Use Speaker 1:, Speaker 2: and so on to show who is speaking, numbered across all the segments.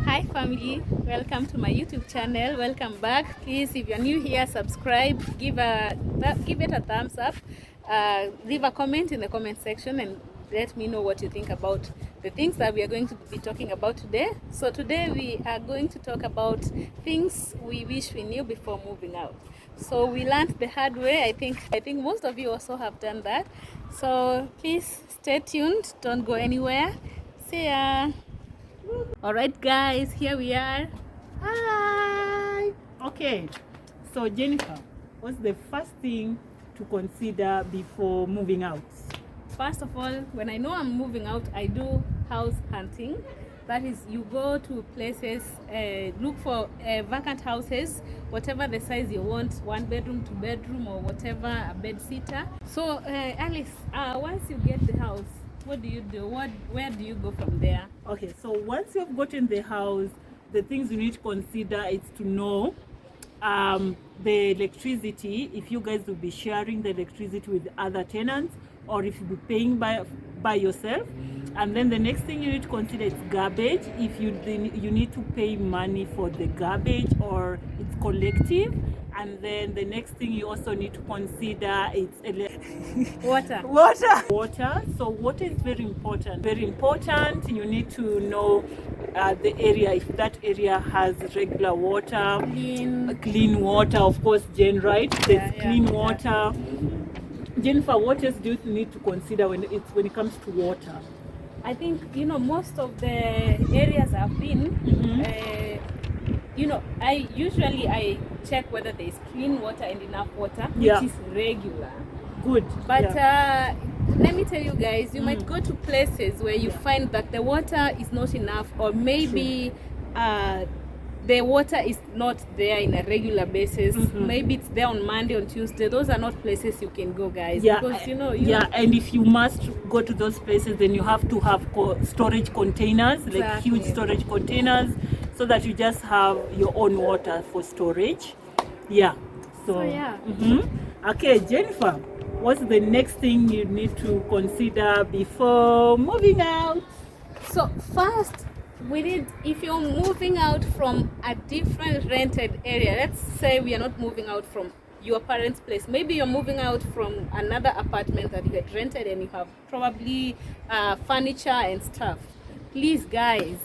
Speaker 1: Hi family, welcome to my YouTube channel. Welcome back. Please, if you're new here, subscribe, give it a thumbs up, leave a comment in the comment section and let me know what you think about the things that we are going to be talking about today. So today we are going to talk about things we wish we knew before moving out. So we learned the hard way. I think most of you also have done that. So please stay tuned, don't go anywhere. See ya. All right, guys, here we are.
Speaker 2: Hi. Okay. So Jennifer, what's the first thing to consider before moving out?
Speaker 1: First of all, when I know I'm moving out, I do house hunting. That is, you go to places, look for vacant houses, whatever the size you want, 1 bedroom, 2 bedroom, or whatever, a bed sitter. So Alice, once you get the house, what do you do? Where do you go from there?
Speaker 2: Okay, so once you've gotten the house, the things you need to consider is to know the electricity, if you guys will be sharing the electricity with other tenants or if you'll be paying by yourself. And then the next thing you need to consider is garbage, if you need to pay money for the garbage or it's collective. And then the next thing you also need to consider is
Speaker 1: Water.
Speaker 2: Water. So water is very important. Very important. You need to know the area, if that area has regular water, clean water. Of course, Jen, right? There's clean water. Jennifer, what else do you need to consider when it comes to water?
Speaker 1: I think most of the areas I've been. I check whether there is clean water and enough water, which is regular.
Speaker 2: Good.
Speaker 1: But let me tell you guys, you might go to places where you find that the water is not enough, or maybe the water is not there in a regular basis. Maybe it's there on Monday, on Tuesday. Those are not places you can go, guys. Because
Speaker 2: and if you must go to those places, then you have to have storage containers, like huge storage containers, so that you just have your own water for storage. Okay, Jennifer, what's the next thing you need to consider before moving out?
Speaker 1: So first, if you're moving out from a different rented area, let's say we are not moving out from your parents' place, maybe you're moving out from another apartment that you had rented and you have probably furniture and stuff. Please, guys,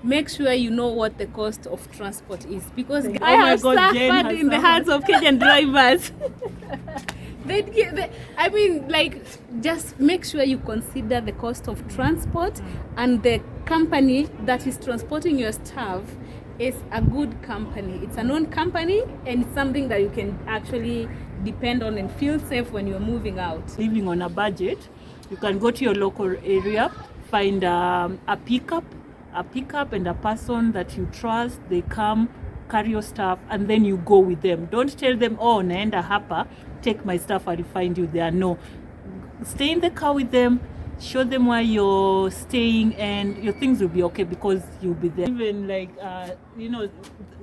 Speaker 1: make sure you know what the cost of transport is, because I have suffered in the hands of Kenyan drivers. Just make sure you consider the cost of transport, and the company that is transporting your stuff is a good company. It's a known company, and it's something that you can actually depend on and feel safe when you're moving out.
Speaker 2: Living on a budget, you can go to your local area, find a pickup and a person that you trust. They come, carry your stuff, and then you go with them. Don't tell them, oh, naenda hapa, take my stuff, I'll find you there. No, stay in the car with them, show them where you're staying, and your things will be okay because you'll be there. Even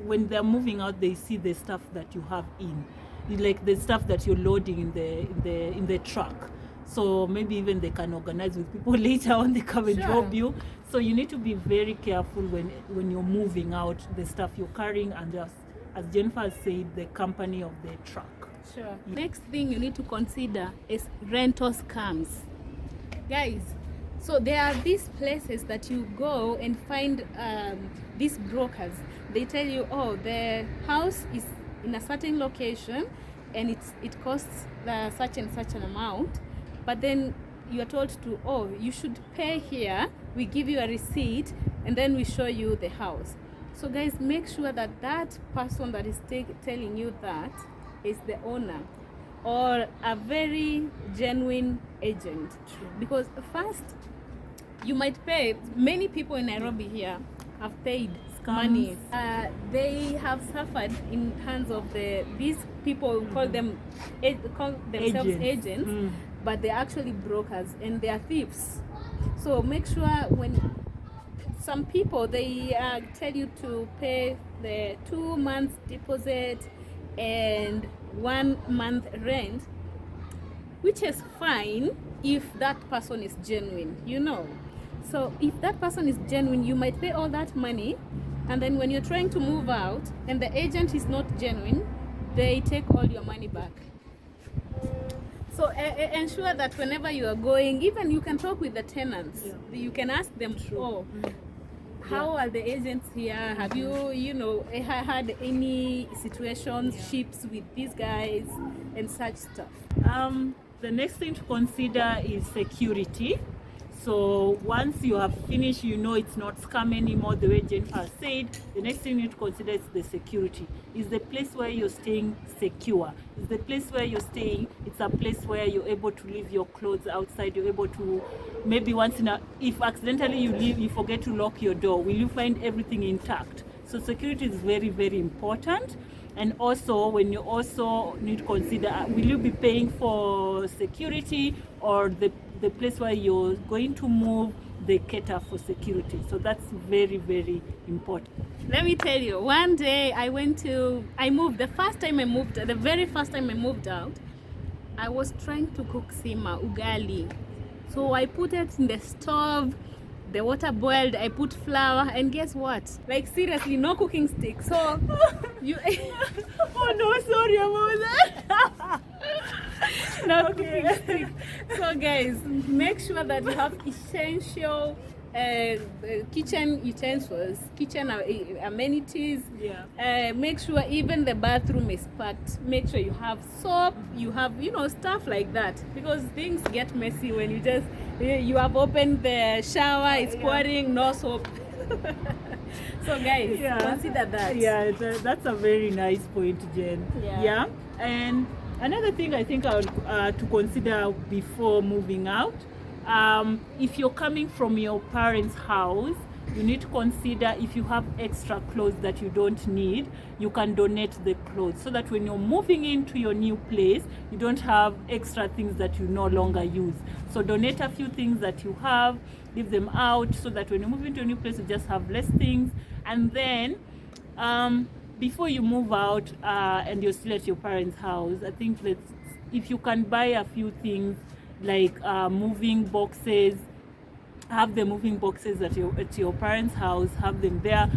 Speaker 2: when they're moving out, they see the stuff that you have like the stuff that you're loading in the truck. So maybe even they can organize with people later on, they come and drop you. So you need to be very careful when you're moving out, the stuff you're carrying, and as Jennifer said, the company of the truck.
Speaker 1: Sure. Next thing you need to consider is rental scams. Guys, so there are these places that you go and find these brokers. They tell you, oh, the house is in a certain location and it costs such and such an amount. But then you are told to, oh, you should pay here. We give you a receipt and then we show you the house. So guys, make sure that that person that is telling you that is the owner or a very genuine agent. Because first, you might pay. Many people in Nairobi here have paid money. They have suffered in hands of these people who call themselves agents. But they're actually brokers and they're thieves. So make sure when some people, they tell you to pay the 2 months deposit and 1 month rent, which is fine if that person is genuine, So if that person is genuine, you might pay all that money, and then when you're trying to move out and the agent is not genuine, they take all your money back. So ensure that whenever you are going, even you can talk with the tenants.
Speaker 2: Yeah.
Speaker 1: You can ask them, oh, how are the agents here? Have you know, had any situationships with these guys and such stuff?
Speaker 2: The next thing to consider is security. So once you have finished, you know it's not scam anymore, the way Jennifer said, the next thing you need to consider is the security. Is the place where you're staying secure? Is the place where you're staying, it's a place where you're able to leave your clothes outside, you're able to, maybe once in a, if accidentally you leave, you forget to lock your door, will you find everything intact? So security is very, very important. And also, when you also need to consider, will you be paying for security, or the place where you're going to move, they cater for security? So that's very, very important.
Speaker 1: Let me tell you, one day I moved, the very first time I moved out, I was trying to cook sima, ugali. So I put it in the stove, the water boiled, I put flour, and guess what? Like seriously, no cooking stick. So you
Speaker 2: Oh no, sorry about that.
Speaker 1: no cooking stick. So guys, make sure that you have essential kitchen utensils, kitchen amenities.
Speaker 2: Yeah.
Speaker 1: Make sure even the bathroom is packed. Make sure you have soap, you have, stuff like that, because things get messy when you have opened the shower, it's pouring, no soap. So guys, consider that.
Speaker 2: Yeah, that's a very nice point, Jen.
Speaker 1: Yeah.
Speaker 2: And another thing I think I would to consider before moving out, if you're coming from your parents' house, you need to consider, if you have extra clothes that you don't need, you can donate the clothes, so that when you're moving into your new place, you don't have extra things that you no longer use. So donate a few things that you have, leave them out, so that when you move into a new place, you just have less things. And then before you move out and you're still at your parents' house, I think that if you can buy a few things like moving boxes, have the moving boxes at your parents' house, have them there.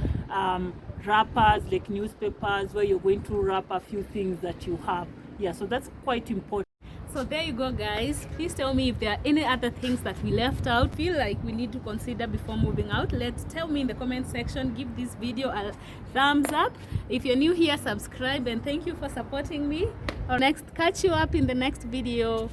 Speaker 2: Wrappers, like newspapers, where you're going to wrap a few things that you have. Yeah, so that's quite important.
Speaker 1: So there you go, guys. Please tell me if there are any other things that we left out, feel like we need to consider before moving out. Tell me in the comment section. Give this video a thumbs up. If you're new here, subscribe, and thank you for supporting me. Catch you up in the next video.